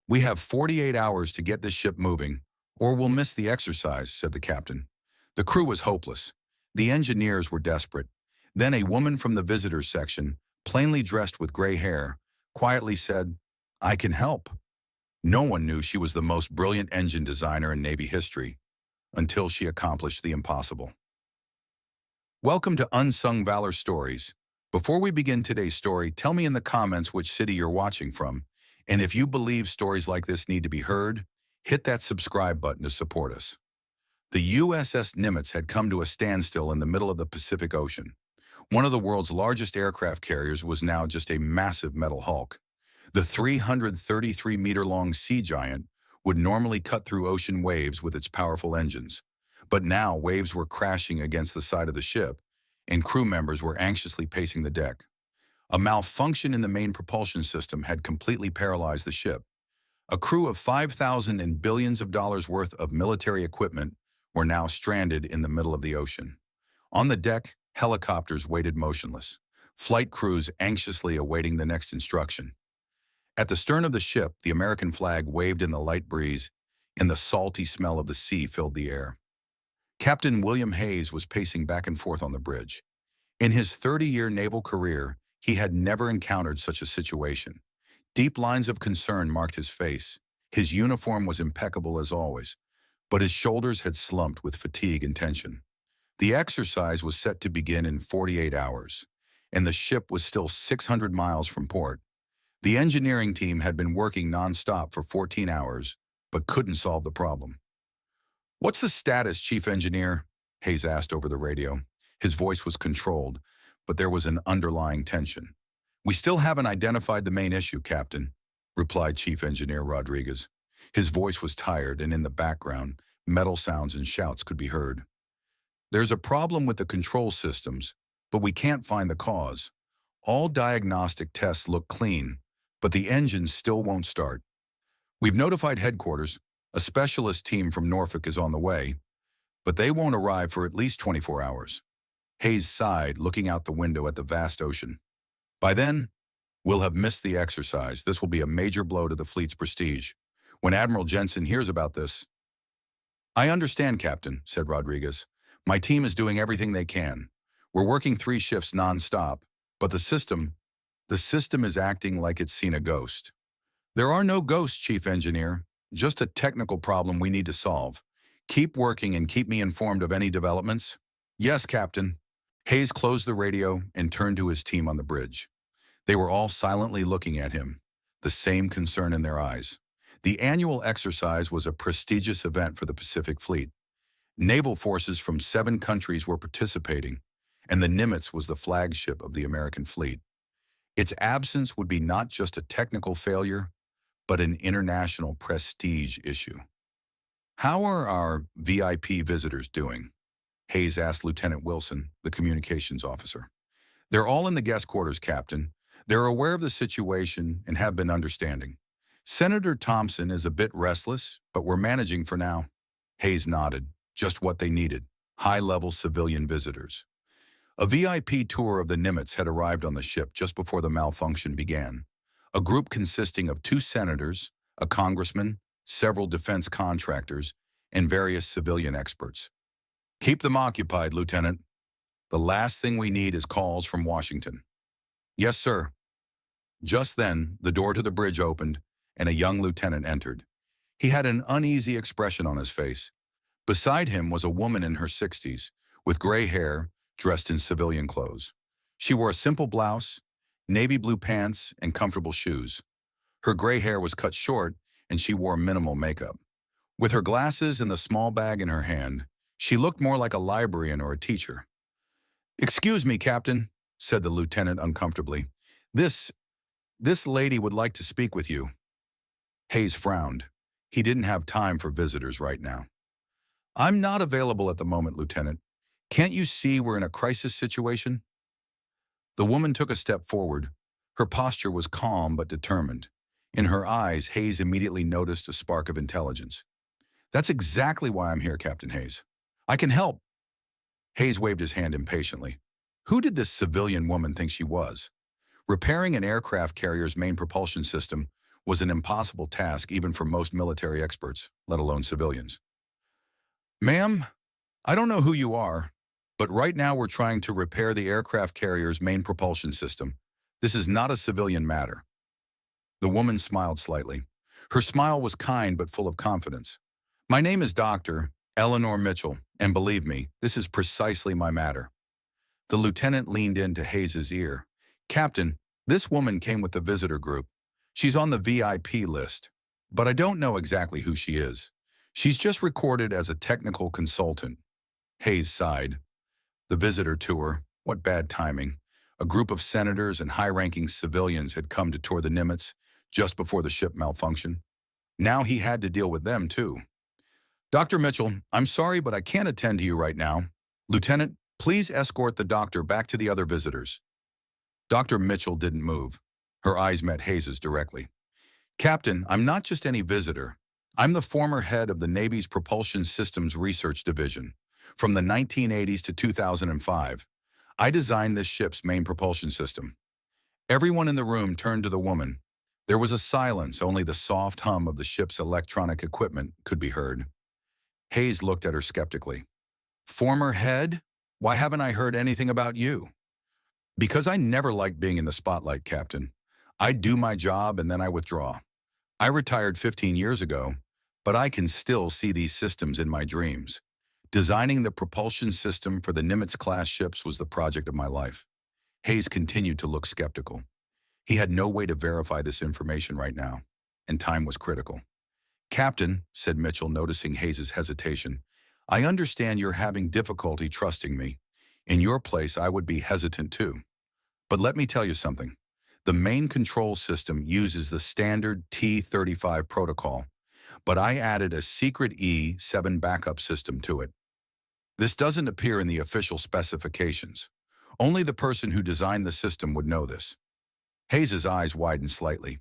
"We have 48 hours to get this ship moving, or we'll miss the exercise," said the captain. The crew was hopeless. The engineers were desperate. Then a woman from the visitors section, plainly dressed with gray hair, quietly said, "I can help." No one knew she was the most brilliant engine designer in Navy history until she accomplished the impossible. Welcome to Unsung Valor Stories. Before we begin today's story, tell me in the comments which city you're watching from. And if you believe stories like this need to be heard, hit that subscribe button to support us. The USS Nimitz had come to a standstill in the middle of the Pacific Ocean. One of the world's largest aircraft carriers was now just a massive metal hulk. The 333-meter-long sea giant would normally cut through ocean waves with its powerful engines. But now waves were crashing against the side of the ship, and crew members were anxiously pacing the deck. A malfunction in the main propulsion system had completely paralyzed the ship. A crew of 5,000 and billions of dollars worth of military equipment were now stranded in the middle of the ocean. On the deck, helicopters waited motionless, flight crews anxiously awaiting the next instruction. At the stern of the ship, the American flag waved in the light breeze, and the salty smell of the sea filled the air. Captain William Hayes was pacing back and forth on the bridge. In his 30-year naval career, he had never encountered such a situation. Deep lines of concern marked his face. His uniform was impeccable as always, but his shoulders had slumped with fatigue and tension. The exercise was set to begin in 48 hours, and the ship was still 600 miles from port. The engineering team had been working nonstop for 14 hours, but couldn't solve the problem. "What's the status, Chief Engineer?" Hayes asked over the radio. His voice was controlled, but there was an underlying tension. "We still haven't identified the main issue, Captain," replied Chief Engineer Rodriguez. His voice was tired, and in the background, metal sounds and shouts could be heard. "There's a problem with the control systems, but we can't find the cause. All diagnostic tests look clean, but the engines still won't start. We've notified headquarters. A specialist team from Norfolk is on the way, but they won't arrive for at least 24 hours. Hayes sighed, looking out the window at the vast ocean. "By then, we'll have missed the exercise. This will be a major blow to the fleet's prestige. When Admiral Jensen hears about this..." "I understand, Captain," said Rodriguez. "My team is doing everything they can. We're working 3 shifts non-stop, but the system is acting like it's seen a ghost." "There are no ghosts, Chief Engineer. Just a technical problem we need to solve. Keep working and keep me informed of any developments." "Yes, Captain." Hayes closed the radio and turned to his team on the bridge. They were all silently looking at him, the same concern in their eyes. The annual exercise was a prestigious event for the Pacific Fleet. Naval forces from 7 countries were participating, and the Nimitz was the flagship of the American fleet. Its absence would be not just a technical failure, but an international prestige issue. "How are our VIP visitors doing?" Hayes asked Lieutenant Wilson, the communications officer. "They're all in the guest quarters, Captain. They're aware of the situation and have been understanding. Senator Thompson is a bit restless, but we're managing for now." Hayes nodded. Just what they needed: high-level civilian visitors. A VIP tour of the Nimitz had arrived on the ship just before the malfunction began. A group consisting of 2 senators, a congressman, several defense contractors, and various civilian experts. "Keep them occupied, Lieutenant. The last thing we need is calls from Washington." "Yes, sir." Just then, the door to the bridge opened, and a young lieutenant entered. He had an uneasy expression on his face. Beside him was a woman in her 60s, with gray hair, dressed in civilian clothes. She wore a simple blouse, navy blue pants, and comfortable shoes. Her gray hair was cut short, and she wore minimal makeup. With her glasses and the small bag in her hand, she looked more like a librarian or a teacher. "Excuse me, Captain," said the lieutenant uncomfortably. This lady would like to speak with you." Hayes frowned. He didn't have time for visitors right now. "I'm not available at the moment, Lieutenant. Can't you see we're in a crisis situation?" The woman took a step forward. Her posture was calm but determined. In her eyes, Hayes immediately noticed a spark of intelligence. "That's exactly why I'm here, Captain Hayes. I can help." Hayes waved his hand impatiently. Who did this civilian woman think she was? Repairing an aircraft carrier's main propulsion system was an impossible task even for most military experts, let alone civilians. Ma'am, I don't know who you are, but right now we're trying to repair the aircraft carrier's main propulsion system. This is not a civilian matter. The woman smiled slightly. Her smile was kind but full of confidence. My name is Dr. Eleanor Mitchell, and believe me, this is precisely my matter. The lieutenant leaned into Hayes's ear. Captain, this woman came with the visitor group. She's on the VIP list, but I don't know exactly who she is. She's just recorded as a technical consultant. Hayes sighed. The visitor tour, what bad timing. A group of senators and high-ranking civilians had come to tour the Nimitz just before the ship malfunctioned. Now he had to deal with them, too. Dr. Mitchell, I'm sorry, but I can't attend to you right now. Lieutenant, please escort the doctor back to the other visitors. Dr. Mitchell didn't move. Her eyes met Hayes's directly. Captain, I'm not just any visitor. I'm the former head of the Navy's Propulsion Systems Research Division. From the 1980s to 2005, I designed this ship's main propulsion system. Everyone in the room turned to the woman. There was a silence, only the soft hum of the ship's electronic equipment could be heard. Hayes looked at her skeptically. Former head? Why haven't I heard anything about you? Because I never liked being in the spotlight, Captain. I do my job and then I withdraw. I retired 15 years ago, but I can still see these systems in my dreams. Designing the propulsion system for the Nimitz-class ships was the project of my life. Hayes continued to look skeptical. He had no way to verify this information right now, and time was critical. Captain, said Mitchell, noticing Hayes's hesitation, I understand you're having difficulty trusting me. In your place, I would be hesitant too. But let me tell you something. The main control system uses the standard T-35 protocol, but I added a secret E-7 backup system to it. This doesn't appear in the official specifications. Only the person who designed the system would know this. Hayes's eyes widened slightly.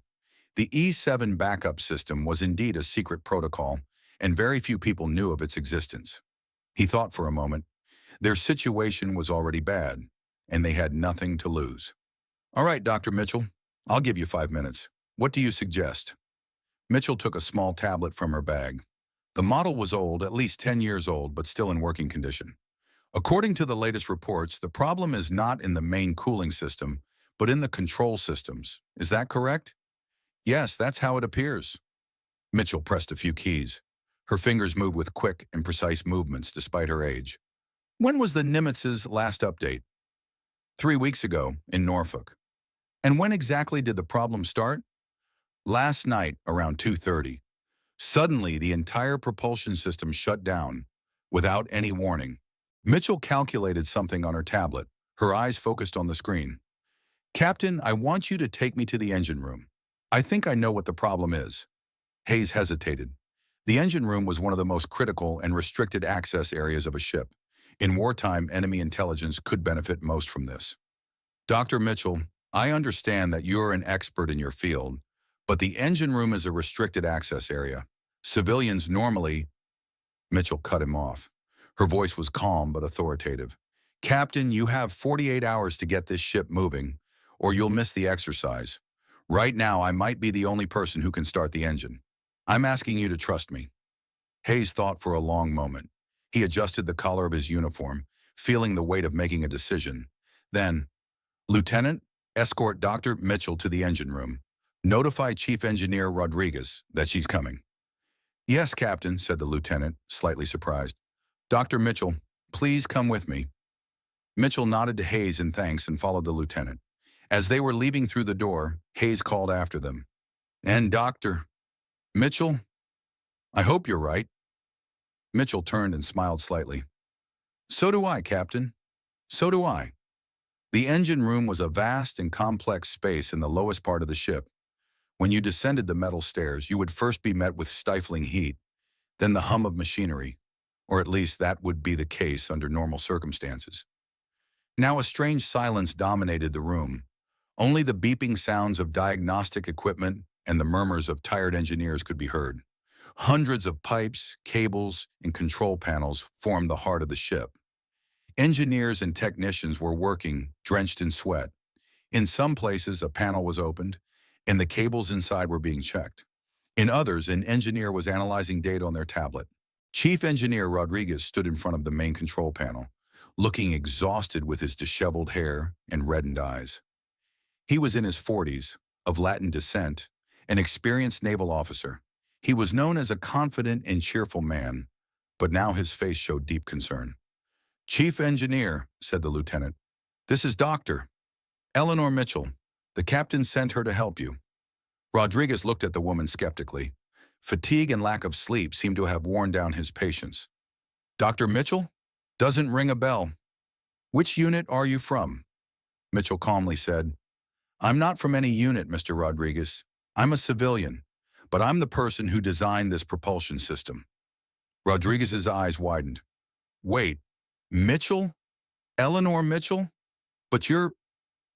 The E-7 backup system was indeed a secret protocol, and very few people knew of its existence. He thought for a moment. Their situation was already bad, and they had nothing to lose. All right, Dr. Mitchell, I'll give you 5 minutes. What do you suggest? Mitchell took a small tablet from her bag. The model was old, at least 10 years old, but still in working condition. According to the latest reports, the problem is not in the main cooling system, but in the control systems. Is that correct? Yes, that's how it appears. Mitchell pressed a few keys. Her fingers moved with quick and precise movements despite her age. When was the Nimitz's last update? 3 weeks ago, in Norfolk. And when exactly did the problem start? Last night, around 2:30. Suddenly, the entire propulsion system shut down, without any warning. Mitchell calculated something on her tablet, her eyes focused on the screen. Captain, I want you to take me to the engine room. I think I know what the problem is. Hayes hesitated. The engine room was one of the most critical and restricted access areas of a ship. In wartime, enemy intelligence could benefit most from this. Dr. Mitchell, I understand that you're an expert in your field, but the engine room is a restricted access area. Civilians normally... Mitchell cut him off. Her voice was calm but authoritative. Captain, you have 48 hours to get this ship moving, or you'll miss the exercise. Right now, I might be the only person who can start the engine. I'm asking you to trust me. Hayes thought for a long moment. He adjusted the collar of his uniform, feeling the weight of making a decision. Then, Lieutenant, escort Dr. Mitchell to the engine room. Notify Chief Engineer Rodriguez that she's coming. Yes, Captain, said the lieutenant, slightly surprised. Dr. Mitchell, please come with me. Mitchell nodded to Hayes in thanks and followed the lieutenant. As they were leaving through the door, Hayes called after them. And Dr. Mitchell, I hope you're right. Mitchell turned and smiled slightly. So do I, Captain. So do I. The engine room was a vast and complex space in the lowest part of the ship. When you descended the metal stairs, you would first be met with stifling heat, then the hum of machinery, or at least that would be the case under normal circumstances. Now a strange silence dominated the room. Only the beeping sounds of diagnostic equipment and the murmurs of tired engineers could be heard. Hundreds of pipes, cables, and control panels formed the heart of the ship. Engineers and technicians were working, drenched in sweat. In some places, a panel was opened. and the cables inside were being checked. In others, an engineer was analyzing data on their tablet. Chief Engineer Rodriguez stood in front of the main control panel, looking exhausted with his disheveled hair and reddened eyes. He was in his 40s, of Latin descent, an experienced naval officer. He was known as a confident and cheerful man, but now his face showed deep concern. "Chief Engineer," said the lieutenant, "this is Dr. Eleanor Mitchell. The captain sent her to help you." Rodriguez looked at the woman skeptically. Fatigue and lack of sleep seemed to have worn down his patience. "Dr. Mitchell? Doesn't ring a bell. Which unit are you from?" Mitchell calmly said, "I'm not from any unit, Mr. Rodriguez. I'm a civilian, but I'm the person who designed this propulsion system." Rodriguez's eyes widened. "Wait, Mitchell? Eleanor Mitchell? But you're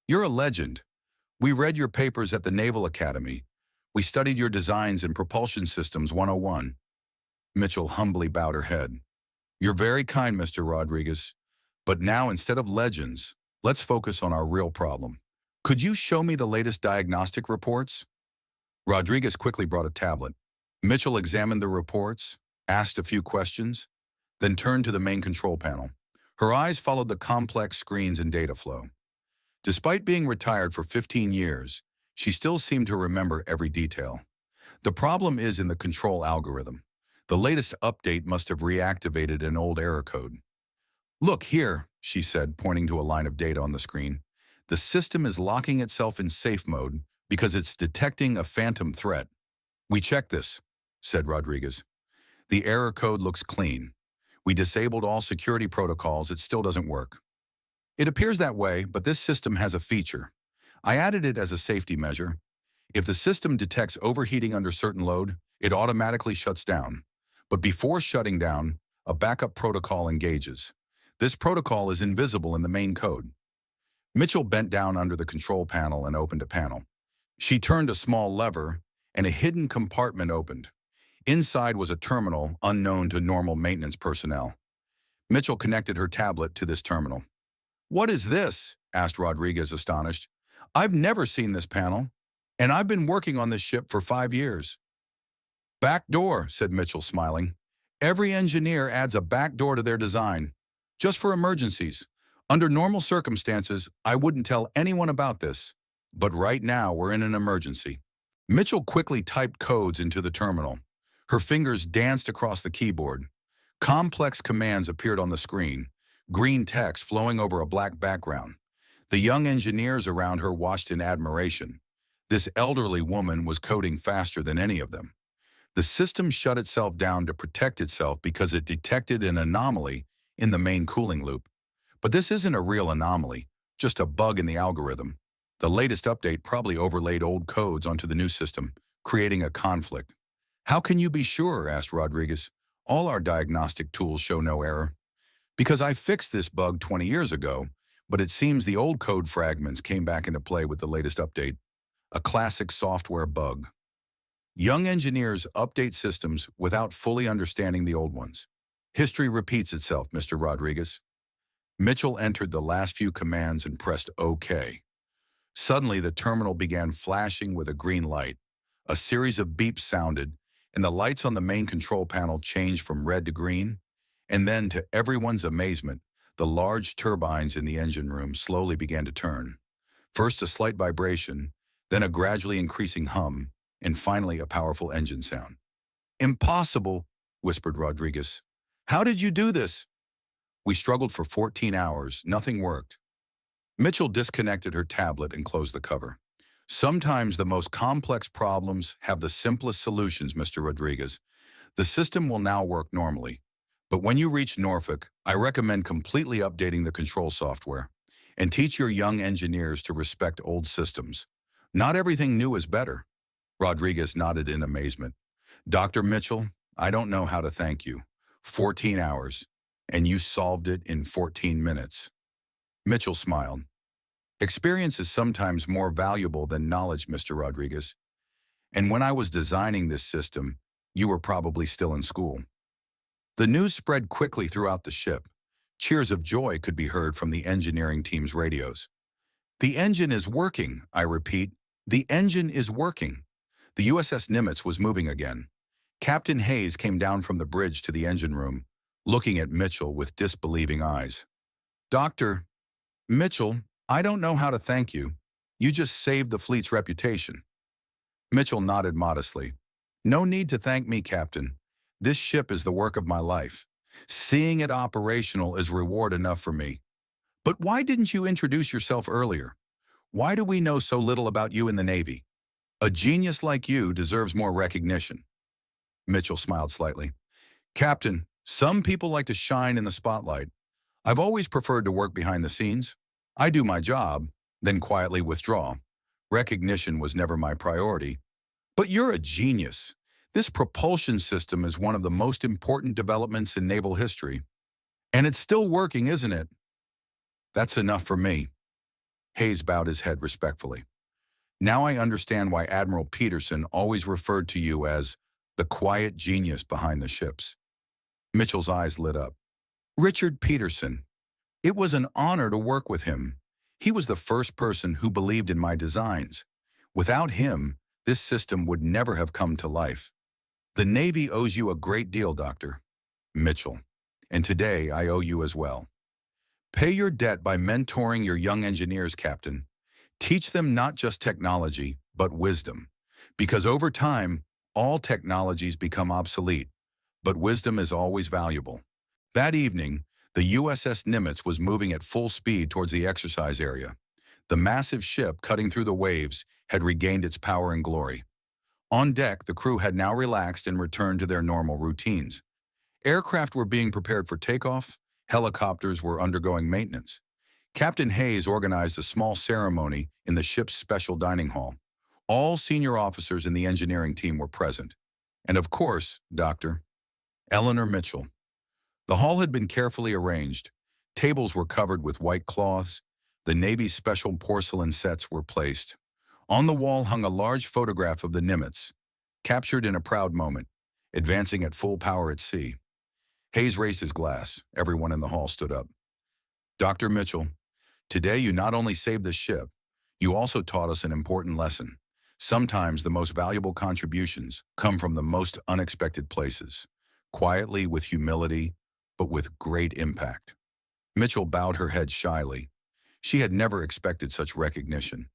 a legend. We read your papers at the Naval Academy. We studied your designs in Propulsion Systems 101. Mitchell humbly bowed her head. "You're very kind, Mr. Rodriguez. But now, instead of legends, let's focus on our real problem. Could you show me the latest diagnostic reports?" Rodriguez quickly brought a tablet. Mitchell examined the reports, asked a few questions, then turned to the main control panel. Her eyes followed the complex screens and data flow. Despite being retired for 15 years, she still seemed to remember every detail. "The problem is in the control algorithm. The latest update must have reactivated an old error code." "Look here," she said, pointing to a line of data on the screen. "The system is locking itself in safe mode because it's detecting a phantom threat." "We checked this," said Rodriguez. "The error code looks clean. We disabled all security protocols. It still doesn't work." "It appears that way, but this system has a feature. I added it as a safety measure. If the system detects overheating under certain load, it automatically shuts down. But before shutting down, a backup protocol engages. This protocol is invisible in the main code." Mitchell bent down under the control panel and opened a panel. She turned a small lever, and a hidden compartment opened. Inside was a terminal unknown to normal maintenance personnel. Mitchell connected her tablet to this terminal. "What is this?" asked Rodriguez, astonished. "I've never seen this panel, and I've been working on this ship for 5 years." "Back door," said Mitchell, smiling. "Every engineer adds a back door to their design, just for emergencies. Under normal circumstances, I wouldn't tell anyone about this, but right now we're in an emergency." Mitchell quickly typed codes into the terminal. Her fingers danced across the keyboard. Complex commands appeared on the screen, green text flowing over a black background. The young engineers around her watched in admiration. This elderly woman was coding faster than any of them. The system shut itself down to protect itself because it detected an anomaly in the main cooling loop. But this isn't a real anomaly, just a bug in the algorithm. The latest update probably overlaid old codes onto the new system, creating a conflict. "How can you be sure?" asked Rodriguez. "All our diagnostic tools show no error." "Because I fixed this bug 20 years ago, but it seems the old code fragments came back into play with the latest update. A classic software bug. Young engineers update systems without fully understanding the old ones. History repeats itself, Mr. Rodriguez." Mitchell entered the last few commands and pressed OK. Suddenly, the terminal began flashing with a green light. A series of beeps sounded, and the lights on the main control panel changed from red to green. And then, to everyone's amazement, the large turbines in the engine room slowly began to turn. First a slight vibration, then a gradually increasing hum, and finally a powerful engine sound. "Impossible," whispered Rodriguez. "How did you do this?" "We struggled for 14 hours. Nothing worked." Mitchell disconnected her tablet and closed the cover. "Sometimes the most complex problems have the simplest solutions, Mr. Rodriguez. The system will now work normally. But when you reach Norfolk, I recommend completely updating the control software and teach your young engineers to respect old systems. Not everything new is better." Rodriguez nodded in amazement. "Dr. Mitchell, I don't know how to thank you. 14 hours, and you solved it in 14 minutes. Mitchell smiled. "Experience is sometimes more valuable than knowledge, Mr. Rodriguez. And when I was designing this system, you were probably still in school." The news spread quickly throughout the ship. Cheers of joy could be heard from the engineering team's radios. "The engine is working, I repeat. The engine is working. The USS Nimitz was moving again. Captain Hayes came down from the bridge to the engine room, looking at Mitchell with disbelieving eyes. Dr. Mitchell, I don't know how to thank you. You just saved the fleet's reputation. Mitchell nodded modestly. No need to thank me, Captain. This ship is the work of my life. Seeing it operational is reward enough for me. But why didn't you introduce yourself earlier? Why do we know so little about you in the Navy? A genius like you deserves more recognition. Mitchell smiled slightly. Captain, some people like to shine in the spotlight. I've always preferred to work behind the scenes. I do my job, then quietly withdraw. Recognition was never my priority. But you're a genius. This propulsion system is one of the most important developments in naval history. And it's still working, isn't it? That's enough for me. Hayes bowed his head respectfully. Now I understand why Admiral Peterson always referred to you as the quiet genius behind the ships. Mitchell's eyes lit up. Richard Peterson. It was an honor to work with him. He was the first person who believed in my designs. Without him, this system would never have come to life. The Navy owes you a great deal, Dr. Mitchell. And today I owe you as well. Pay your debt by mentoring your young engineers, Captain. Teach them not just technology, but wisdom. Because over time, all technologies become obsolete, but wisdom is always valuable. That evening, the USS Nimitz was moving at full speed towards the exercise area. The massive ship cutting through the waves had regained its power and glory. On deck, the crew had now relaxed and returned to their normal routines. Aircraft were being prepared for takeoff, helicopters were undergoing maintenance. Captain Hayes organized a small ceremony in the ship's special dining hall. All senior officers in the engineering team were present. And of course, Dr. Eleanor Mitchell. The hall had been carefully arranged. Tables were covered with white cloths. The Navy's special porcelain sets were placed. On the wall hung a large photograph of the Nimitz, captured in a proud moment, advancing at full power at sea. Hayes raised his glass. Everyone in the hall stood up. Dr. Mitchell, today you not only saved the ship, you also taught us an important lesson. Sometimes the most valuable contributions come from the most unexpected places, quietly with humility, but with great impact. Mitchell bowed her head shyly. She had never expected such recognition.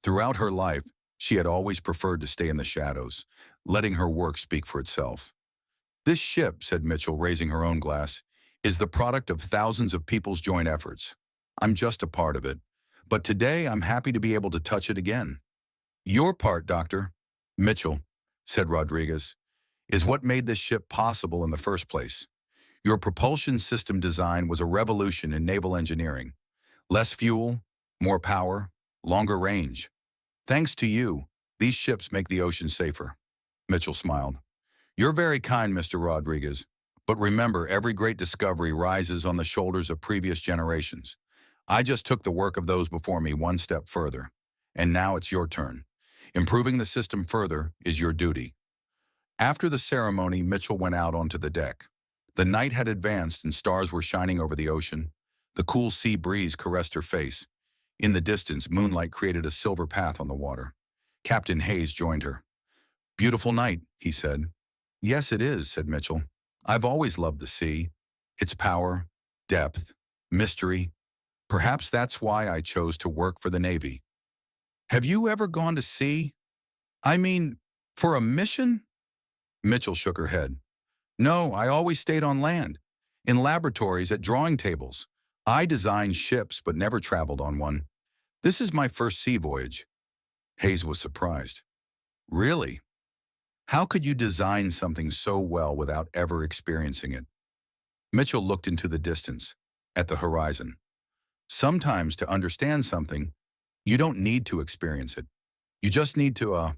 Throughout her life, she had always preferred to stay in the shadows, letting her work speak for itself. This ship, said Mitchell, raising her own glass, is the product of thousands of people's joint efforts. I'm just a part of it, but today I'm happy to be able to touch it again. Your part, Dr. Mitchell, said Rodriguez, is what made this ship possible in the first place. Your propulsion system design was a revolution in naval engineering. Less fuel, more power, longer range. Thanks to you, these ships make the ocean safer. Mitchell smiled. You're very kind, Mr. Rodriguez, but remember, every great discovery rises on the shoulders of previous generations. I just took the work of those before me one step further, and now it's your turn. Improving the system further is your duty. After the ceremony, Mitchell went out onto the deck. The night had advanced and stars were shining over the ocean. The cool sea breeze caressed her face. In the distance, moonlight created a silver path on the water. Captain Hayes joined her. Beautiful night, he said. Yes, it is, said Mitchell. I've always loved the sea. Its power, depth, mystery. Perhaps that's why I chose to work for the Navy. Have you ever gone to sea? I mean, for a mission? Mitchell shook her head. No, I always stayed on land, in laboratories, at drawing tables. I designed ships but never traveled on one. This is my first sea voyage. Hayes was surprised. Really? How could you design something so well without ever experiencing it? Mitchell looked into the distance, at the horizon. Sometimes to understand something, you don't need to experience it. You just need to,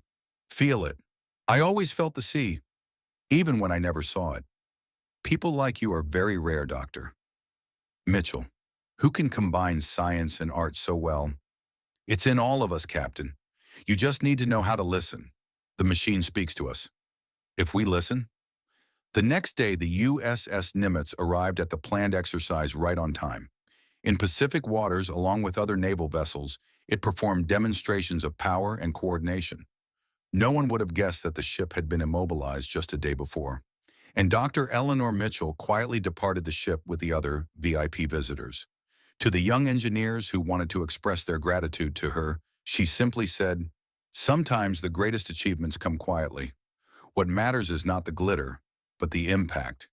feel it. I always felt the sea, even when I never saw it. People like you are very rare, Doctor. Mitchell, who can combine science and art so well? It's in all of us, Captain. You just need to know how to listen. The machine speaks to us. If we listen. The next day, the USS Nimitz arrived at the planned exercise right on time. In Pacific waters, along with other naval vessels, It performed demonstrations of power and coordination. No one would have guessed that the ship had been immobilized just a day before. And Dr. Eleanor Mitchell quietly departed the ship with the other VIP visitors. To the young engineers who wanted to express their gratitude to her, she simply said, "Sometimes the greatest achievements come quietly. What matters is not the glitter, but the impact.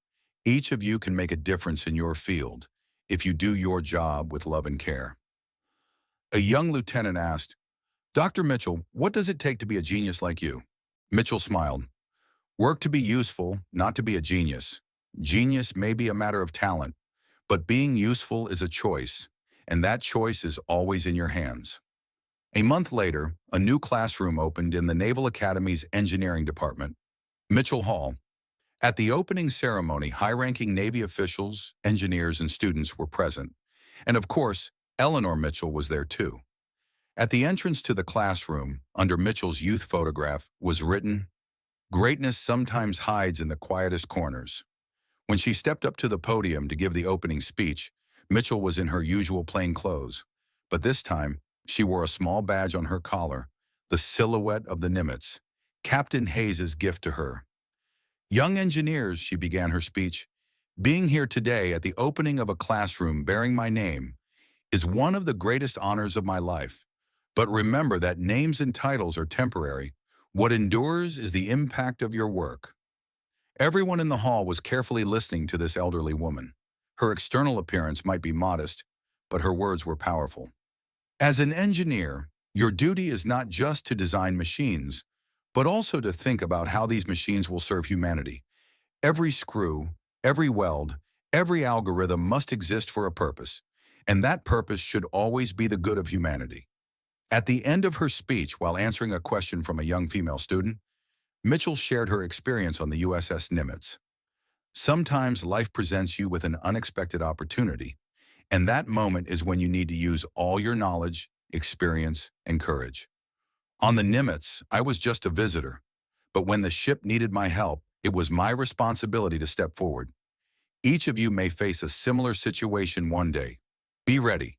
Each of you can make a difference in your field if you do your job with love and care." A young lieutenant asked, "Dr. Mitchell, what does it take to be a genius like you?" Mitchell smiled. "Work to be useful, not to be a genius. Genius may be a matter of talent, but being useful is a choice, and that choice is always in your hands." A month later, a new classroom opened in the Naval Academy's engineering department, Mitchell Hall. At the opening ceremony, high-ranking Navy officials, engineers, and students were present. And of course, Eleanor Mitchell was there too. At the entrance to the classroom, under Mitchell's youth photograph, was written, "Greatness sometimes hides in the quietest corners." When she stepped up to the podium to give the opening speech, Mitchell was in her usual plain clothes. But this time, she wore a small badge on her collar, the silhouette of the Nimitz, Captain Hayes's gift to her. "Young engineers," she began her speech, "being here today at the opening of a classroom bearing my name is one of the greatest honors of my life. But remember that names and titles are temporary. What endures is the impact of your work." Everyone in the hall was carefully listening to this elderly woman. Her external appearance might be modest, but her words were powerful. As an engineer, your duty is not just to design machines, but also to think about how these machines will serve humanity. Every screw, every weld, every algorithm must exist for a purpose, and that purpose should always be the good of humanity. At the end of her speech, while answering a question from a young female student, Mitchell shared her experience on the USS Nimitz. "Sometimes life presents you with an unexpected opportunity, and that moment is when you need to use all your knowledge, experience, and courage. On the Nimitz, I was just a visitor, but when the ship needed my help, it was my responsibility to step forward. Each of you may face a similar situation one day. Be ready."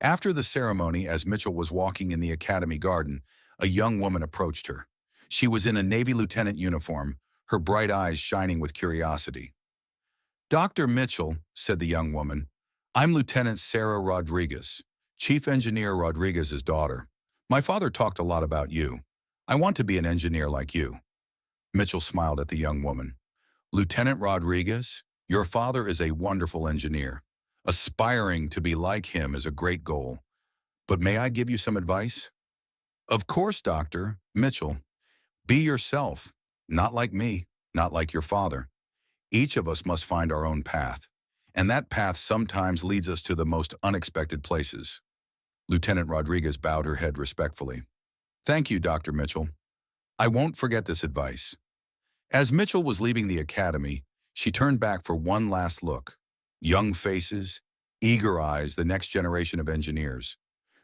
After the ceremony, as Mitchell was walking in the Academy garden, a young woman approached her. She was in a Navy lieutenant uniform, her bright eyes shining with curiosity. "Dr. Mitchell," said the young woman, "I'm Lieutenant Sarah Rodriguez, Chief Engineer Rodriguez's daughter. My father talked a lot about you. I want to be an engineer like you." Mitchell smiled at the young woman. "Lieutenant Rodriguez, your father is a wonderful engineer. Aspiring to be like him is a great goal. But may I give you some advice?" "Of course, Dr. Mitchell. Be yourself, not like me, not like your father. Each of us must find our own path, and that path sometimes leads us to the most unexpected places." Lieutenant Rodriguez bowed her head respectfully. "Thank you, Dr. Mitchell. I won't forget this advice." As Mitchell was leaving the academy, she turned back for one last look. Young faces, eager eyes, the next generation of engineers.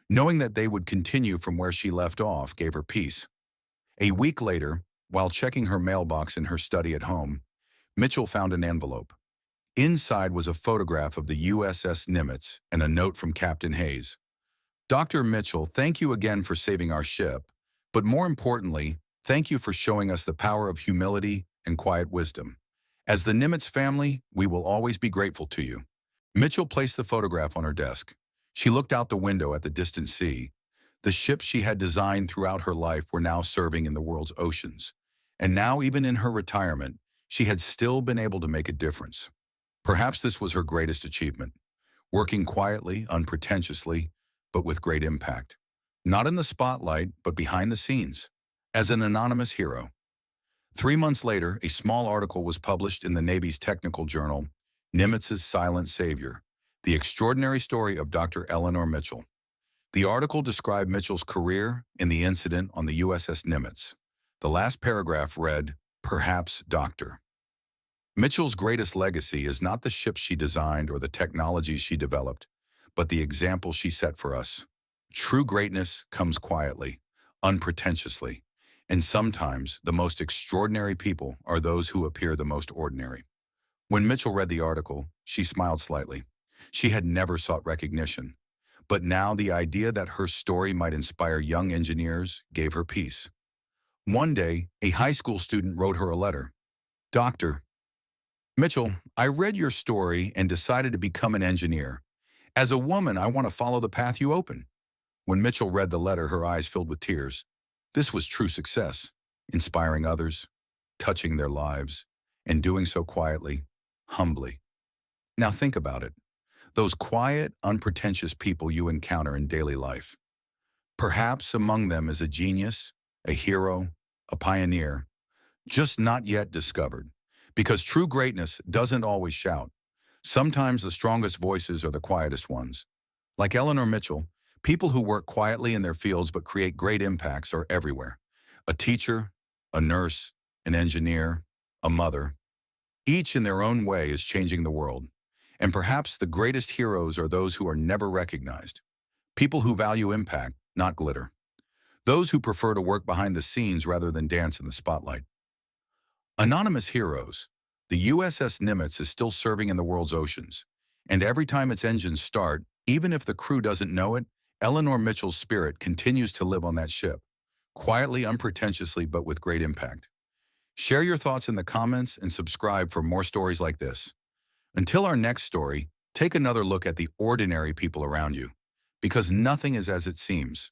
Knowing that they would continue from where she left off gave her peace. A week later, while checking her mailbox in her study at home, Mitchell found an envelope. Inside was a photograph of the USS Nimitz and a note from Captain Hayes. "Dr. Mitchell, thank you again for saving our ship, but more importantly, thank you for showing us the power of humility and quiet wisdom. As the Nimitz family, we will always be grateful to you." Mitchell placed the photograph on her desk. She looked out the window at the distant sea. The ships she had designed throughout her life were now serving in the world's oceans. And now, even in her retirement, she had still been able to make a difference. Perhaps this was her greatest achievement, working quietly, unpretentiously, but with great impact. Not in the spotlight, but behind the scenes, as an anonymous hero. 3 months later, a small article was published in the Navy's technical journal, Nimitz's Silent Savior, the extraordinary story of Dr. Eleanor Mitchell. The article described Mitchell's career in the incident on the USS Nimitz. The last paragraph read, "Perhaps, Doctor." Mitchell's greatest legacy is not the ships she designed or the technologies she developed, but the example she set for us. True greatness comes quietly, unpretentiously, and sometimes the most extraordinary people are those who appear the most ordinary. When Mitchell read the article, she smiled slightly. She had never sought recognition, But now the idea that her story might inspire young engineers gave her peace. One day, a high school student wrote her a letter. Dr. Mitchell, I read your story and decided to become an engineer. As a woman, I want to follow the path you open. When Mitchell read the letter, her eyes filled with tears. This was true success, inspiring others, touching their lives, and doing so quietly, humbly. Now think about it. Those quiet, unpretentious people you encounter in daily life. Perhaps among them is a genius, a hero, a pioneer, just not yet discovered. Because true greatness doesn't always shout. Sometimes the strongest voices are the quietest ones. Like Eleanor Mitchell, people who work quietly in their fields but create great impacts are everywhere. A teacher, a nurse, an engineer, a mother. Each in their own way is changing the world. And perhaps the greatest heroes are those who are never recognized. People who value impact, not glitter. Those who prefer to work behind the scenes rather than dance in the spotlight. Anonymous heroes. The USS Nimitz is still serving in the world's oceans. And every time its engines start, even if the crew doesn't know it, Eleanor Mitchell's spirit continues to live on that ship. Quietly, unpretentiously, but with great impact. Share your thoughts in the comments and subscribe for more stories like this. Until our next story, take another look at the ordinary people around you. Because nothing is as it seems.